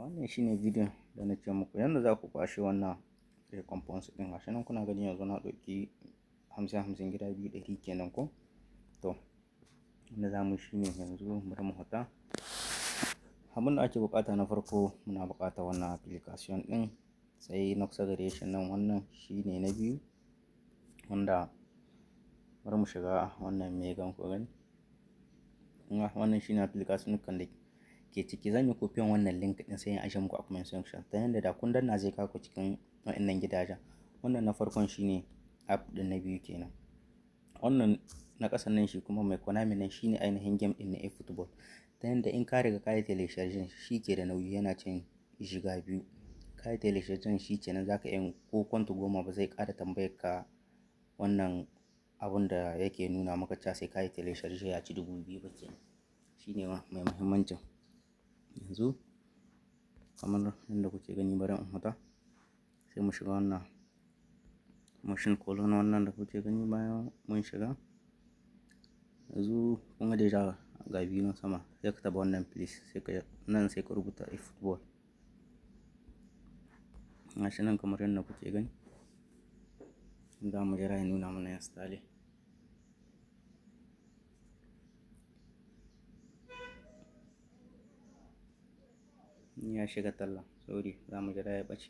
wannan shine bidiyon da na ce muku yadda za ku kwashe wannan recompense ɗin. Gashi nan kuna gani yanzu na ɗauki 50-50 gida biyu 100 kenan ko. To wanda za mu shi ne yanzu bari mu huta. Abin da ake buƙata na farko muna buƙatar wannan application ɗin, sai na kusa gare shi nan wannan shine na biyu, wanda bari mu shiga wannan megan ku gani. Wannan shine application ɗin da ke ciki. Zan yi copy wannan link ɗin sai in ajiye muku a comment section ta yanda da kun danna zai kawo ku cikin wa'innan gidajen. Wannan na farkon shine app ɗin na biyu kenan. Wannan na ƙasan nan shi kuma mai Konami nan shine ainihin game ɗin na eFootball. Ta yanda in ka riga ka yi telecharging shi ke da nauyi, yana cin giga 2. Ka yi telecharging shi kenan za ka yi ko kwanta 10 ba zai ƙara tambayar ka wannan abun da yake nuna maka cewa sai ka yi telecharging ya ci 2000 ba kenan. Shi ne mai muhimmancin. Yanzu kamar yadda kuke gani bari in huta sai mu shiga wannan machine colon wannan da kuke gani. Bayan mun shiga yanzu kun ga deja ga biyu na sama, sai ka taba wannan please, sai ka nan sai ka rubuta eFootball. Gashi nan kamar yadda kuke gani. Za mu jira ya nuna mana install. Ya shiga talla, sorry, za mu jira ya ɓace.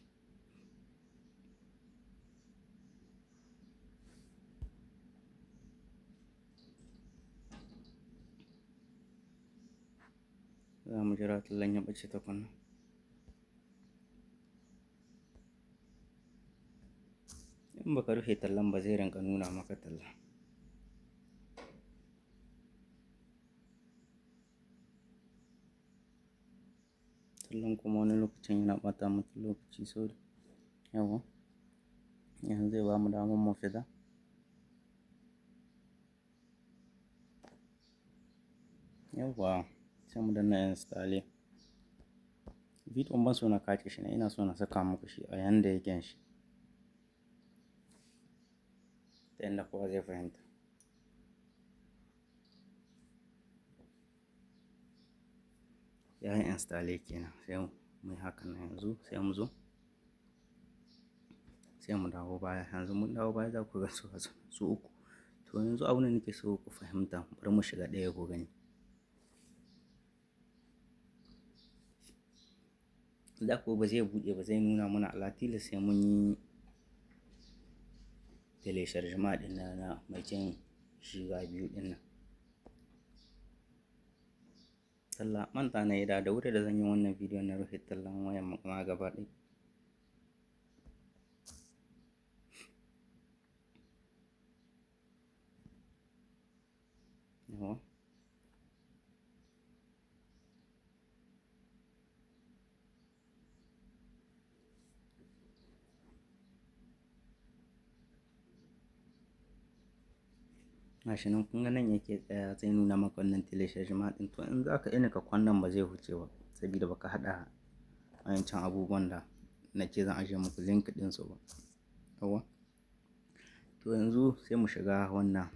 Za mu jira tallan ya ɓace tukunna. In baka rufe tallan ba zai rinka nuna maka talla. Tallan kuma wani lokacin yana ɓata mutum lokaci, sorry. Yawa yanzu zai bamu damar mu fita. Yawa sai mu danna install. Bidiyon ban so na kace shi ne, ina so na saka muku shi a yanda yake shi, ta yanda kowa zai fahimta. Ya yi install kenan, sai mu yi hakan nan yanzu sai mu zo sai mu dawo baya. Yanzu mun dawo baya za ku ga su uku. To yanzu abin da nake so ku fahimta, bari mu shiga ɗaya ku gani. Da ko ba zai buɗe ba, zai nuna mana alatila sai mun yi telecharging ɗin na mai cin giga 2 ɗin nan. Talla manta na yi da wuri da zan yi wannan bidiyon na rufe tallan wayan ma gaba ɗaya. Yawa gashi nan kun ga nan yake tsaya, zai nuna maka wannan telecharging ɗin. To in za ka ina ka kwannan ba zai huce ba saboda baka haɗa wancan abubuwan da na ce zan ajiye muku link ɗinsu ba. Yawa to yanzu sai mu shiga wannan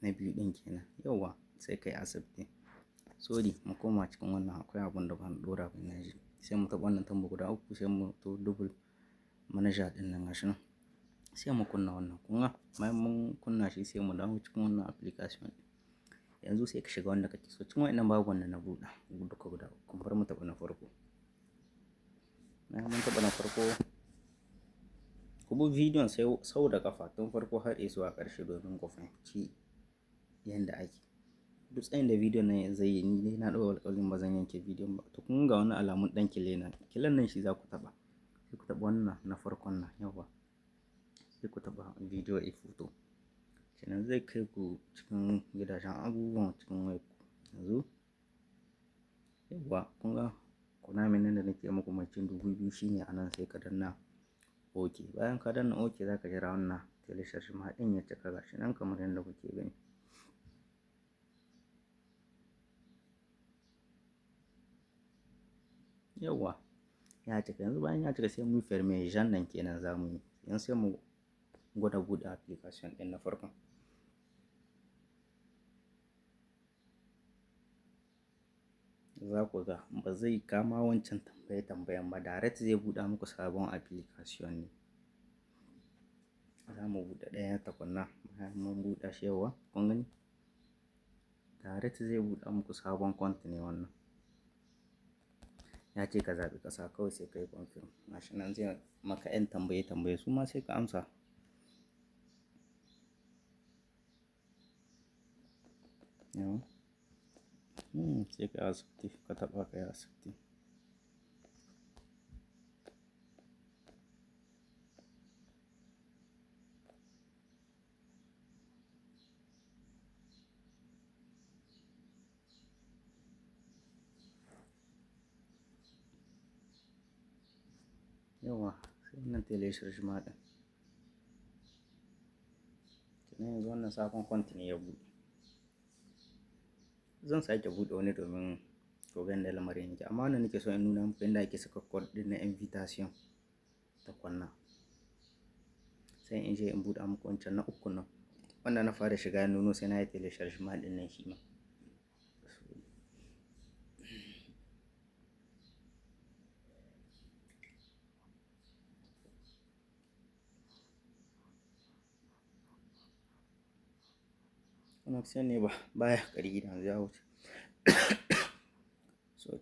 na biyu ɗin kenan. Yawa sai kai accept. Sorry, mu koma cikin wannan akwai abun da ban ɗora ba na ji. Sai mu taɓa wannan tambo guda 3 sai mu to double manager ɗin nan gashi nan. Sai mu kunna wannan kunga. Bayan mun kunna shi sai mu dawo cikin wannan application. Yanzu sai ka shiga wanda kake so. Cikin wa'innan babu wanda na buɗe duka guda 3. Bari mu taɓa na farko. Bayan mun taɓa na farko, ku bi bidiyon sai sau da ƙafa tun farko har zuwa ƙarshe domin ku fahimci yanda ake. Duk tsayin da bidiyon nan zai yi, ni dai na ɗau alƙawarin ba zan yanke bidiyon ba. To kun ga wani alamun ɗan kile nan. Kilen nan shi za ku taɓa. Sai ku taɓa wannan na farkon nan. Yawa sai ku taɓa video eFoto. Kenan zai kai ku cikin gidajen abubuwan cikin wayarku. Yanzu yawa kun ga Konami nan da nake muku mai cin 2000 shine anan, sai ka danna OK. Bayan ka danna OK za ka jira wannan telecharging ɗin ya cika gashi nan kamar yadda kuke gani. Yawa ya cika. Yanzu bayan ya cika sai mu yi permission nan kenan za mu yi. Yanzu sai mu gwada buɗe application ɗin na farkon. za ku ga ba zai kama wancan tambayan ba, direct zai buɗa muku sabon application ne. Za mu buɗe ɗaya tukunna, bayan mun buɗe shi yawa kun gani direct zai buɗa muku sabon account ne wannan. Ya ce ka zaɓi ƙasa kawai sai ka yi confirm, gashi nan zai maka 'yan tambaye su ma sai ka amsa. Yawa sai ka accept, ka taɓa ka yi accept. Yawa sai wannan telechargement ɗin. Kenan yanzu wannan sabon account ne ya buɗe. Zan sake buɗe wani domin ku ga yadda lamarin yake, amma wannan nake so in nuna muku yadda ake saka code ɗin na invitation tukunna. Sai in je in buɗe muku wancan na uku nan, wanda na fara shiga ya nuno sai na yi telechargement ɗin nan shi ma. Connection ne baya ƙari yanzu ya wuce. So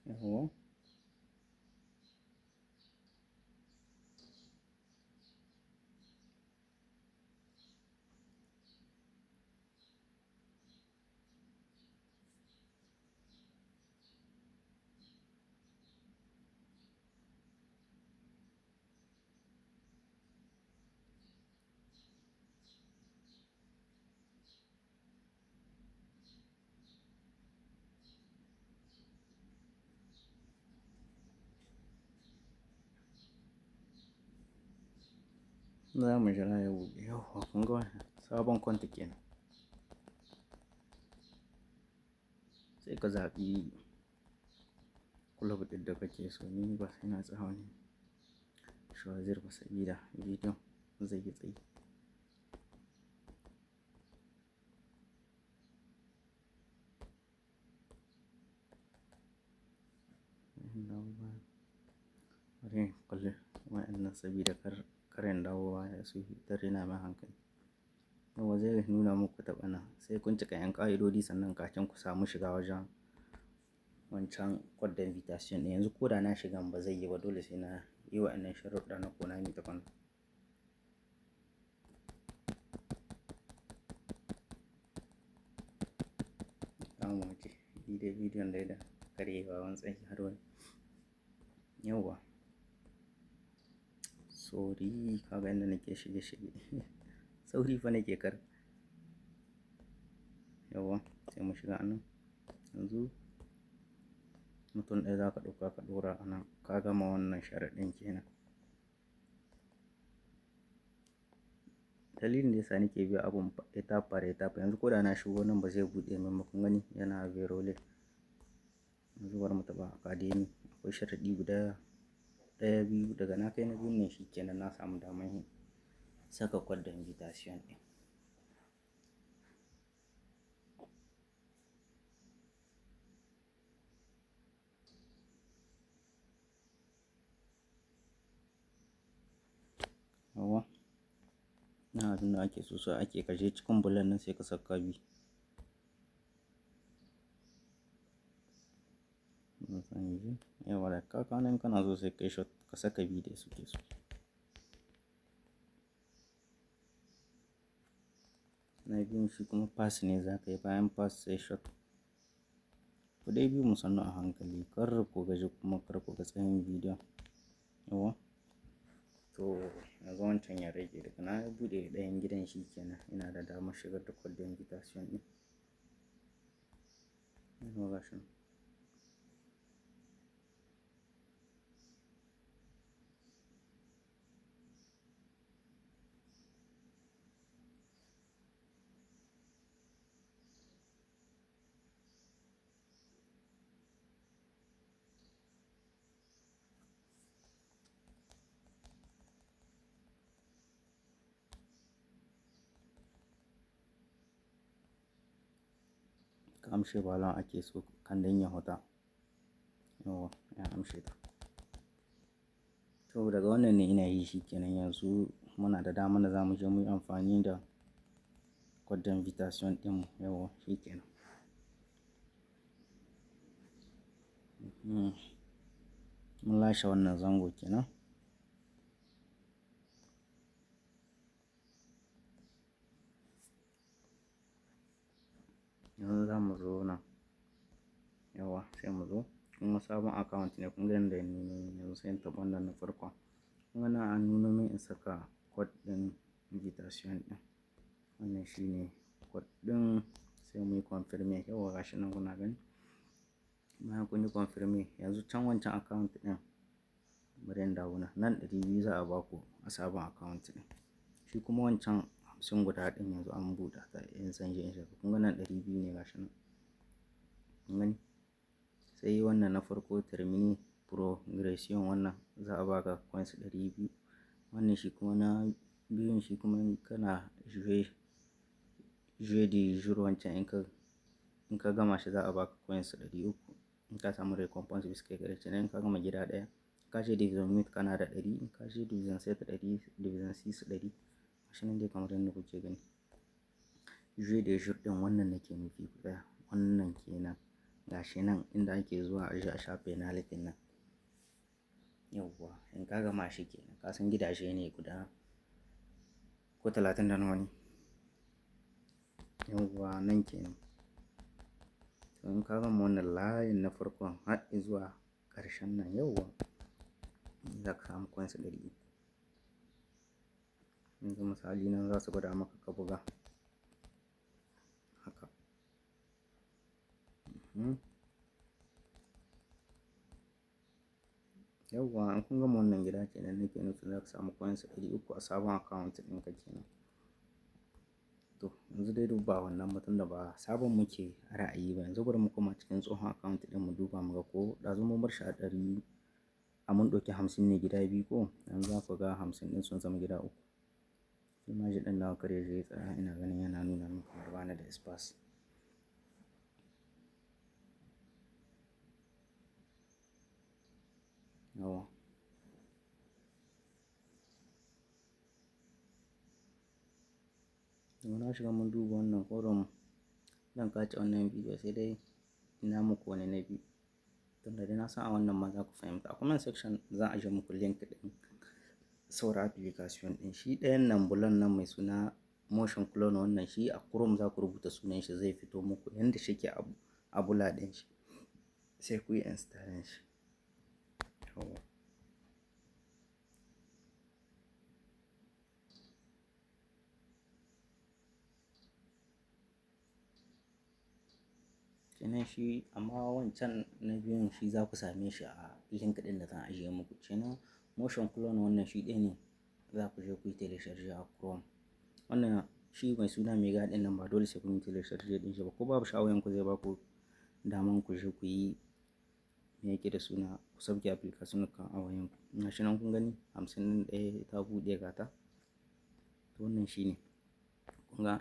yawa za mu jira ya buɗe. Yawa kun ga wannan sabon account kenan. Sai ka zaɓi club ɗin da kake so, ni ba sai na tsaya ne choisir ba sabida bidiyon zai yi tsayi. Bari in kulle wa'annan sabida kar in dawo baya su raina min hankali. Yawa zai nuna muku taɓa nan sai kun cika 'yan ƙa'idodi sannan kafin ku samu shiga wajen wancan code invitation ɗin. Yanzu ko da na shiga ba zai yi ba, dole sai na yi wa'annan sharuɗɗa na Konami tukunna. Za mu wuce bidiyon dai da karyewa wani tsayi har wani. Yawa sorry kaga yadda nake shige sauri fa nake kar. Yawa sai mu shiga anan yanzu mutum ɗaya za ka ɗauka ka ɗora a nan, ka gama wannan sharaɗin kenan. Dalilin da yasa nake bi abun etap par etap, yanzu ko da na shigo nan ba zai buɗe min ba kun gani yana verole. Yanzu bari mu taɓa academy, akwai sharaɗi guda ɗaya biyu, daga na kai na biyun ne shi kenan na samu damar yin saka code invitation ɗin. Yawa na abin da ake so ake kaje cikin bulan nan sai ka saka bi. Yawa da ka kawo kana so sai kai shot ka saka bi da suke so. Na biyun shi kuma pass ne za ka yi, bayan pass sai shot. Ku dai bi mu sannu a hankali, kar ku gaji kuma kar ku ga tsayin bidiyon. Yawa to yanzu wancan ya rage, daga na buɗe ɗayan gidan shi kenan ina da damar shigar da code invitation ɗin. Yawa gashi nan. amshe balon ake so kan dan ya huta. Yawwa ya amshe ta. To daga wannan ne ina yi shi kenan yanzu muna da dama da za mu je mu yi amfani da code d'invitation ɗinmu. Yawwa shi kenan. Mun lashe wannan zango kenan. Yanzu za mu zo nan. Yawwa sai mu zo. Kuma sabon account ne kun ga yanda ya nuno min yanzu sai in taɓa wannan na farkon. Kun ga nan an nuno min in saka code ɗin invitation ɗin. Wannan shi ne code ɗin sai muyi confirm. Yawwa gashi nan kuna gani. Bayan kun yi confirm yanzu can wancan account ɗin bari in dawo nan 200 za a ba ku a sabon account ɗin. Shi kuma wancan 50 guda ɗin yanzu an buɗe ta in zan je in shiga. Kun ga nan 200 ne gashi nan. Kun gani? Sai wannan na farko termini progression wannan za a baka coins 200. Wannan shi kuma na biyun shi kuma kana jouer de jour wancan in ka gama shi za a baka coins 300. In ka samu recompense biskai gare shi in ka gama gida ɗaya. In ka je division meet kana da 100. In ka je division 7 100, division 6 100. Gashi nan dai kamar yadda kuke gani. Jouer de jour ɗin wannan nake nufi ku tsaya. Wannan kenan. Gashi nan inda ake zuwa a je a sha penalty nan. Yawwa in ka gama shi kenan. Ka san gidaje ne guda ko 30 da nawa ne. Yawwa nan kenan. To in ka gama wannan layin na farkon har zuwa ƙarshen nan yawwa za ka samu coins 100. Yanzu misali nan za su gwada maka ka buga. Haka. Yawwa in kun gama wannan gida kenan nake nufi za ka samu coins 300 a sabon account ɗinka kenan. To yanzu dai duk ba wannan ba tunda ba sabon muke ra'ayi ba yanzu bari mu koma cikin tsohon account ɗin mu duba mu ga ko ɗazu mun bar shi a 100 a mun ɗauki 50 ne gida biyu ko yanzu za ku ga 50 ɗin sun zama gida 3. Shi ma shi ɗin nawa kar ya je ya tsaya ina ganin yana nuna min kamar bani da espace. Yawwa. Yanzu na shiga mun duba wannan forum zan kace wannan bidiyo sai dai ina muku wani na biyu. Tunda dai na san a wannan ma za ku fahimta. A comment section zan ajiye muku link ɗin sauran application ɗin. Shi ɗayan nan bulon nan mai suna motion clone wannan shi a Chrome za ku rubuta sunan shi zai fito muku yanda shike a bula ɗin shi. Sai ku yi install shi. Yawwa. Kenan shi amma wancan na biyun shi za ku same shi a link ɗin da zan ajiye muku. Kenan motion clone wannan shi ɗaya ne za ku je ku yi telecharge a Chrome. Wannan shi mai suna mega ɗin nan ba dole sai kun yi telecharge ɗin shi ba ko babu shi a wayanku zai ba ku daman ku je ku yi me yake da suna ku sauke application kan a wayanku. Gashi nan kun gani 51 ta buɗe gata. To wannan shi ne. Kun ga.